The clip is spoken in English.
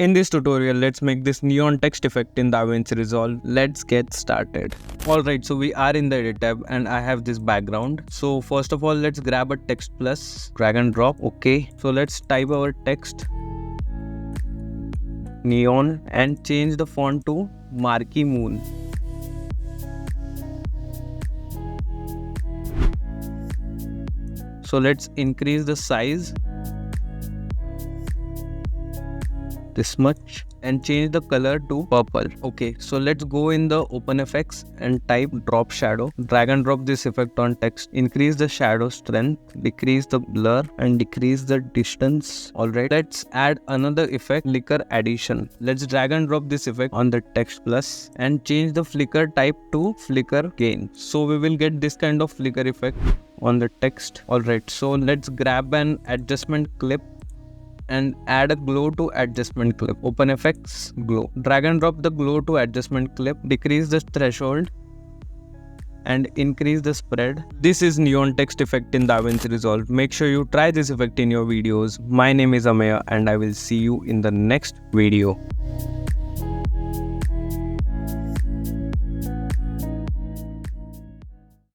In this tutorial, let's make this neon text effect in DaVinci Resolve. Let's get started. Alright, so we are in the edit tab and I have this background. So first of all, let's grab a text plus, drag and drop. Okay, so let's type our text neon and change the font to Marquee Moon. So let's increase the size this much and change the color to purple. Okay, so let's go in the open effects and type drop shadow. Drag and drop this effect on text. Increase the shadow strength, decrease the blur and decrease the distance. Alright, let's add another effect, flicker addition. Let's drag and drop this effect on the text plus and change the flicker type to flicker gain. So we will get this kind of flicker effect on the text. Alright, so let's grab an adjustment clip and add a glow to adjustment clip. Open effects, glow. Drag and drop the glow to adjustment clip. Decrease the threshold and increase the spread. This is neon text effect in DaVinci Resolve. Make sure you try this effect in your videos. My name is Ameya and I will see you in the next video.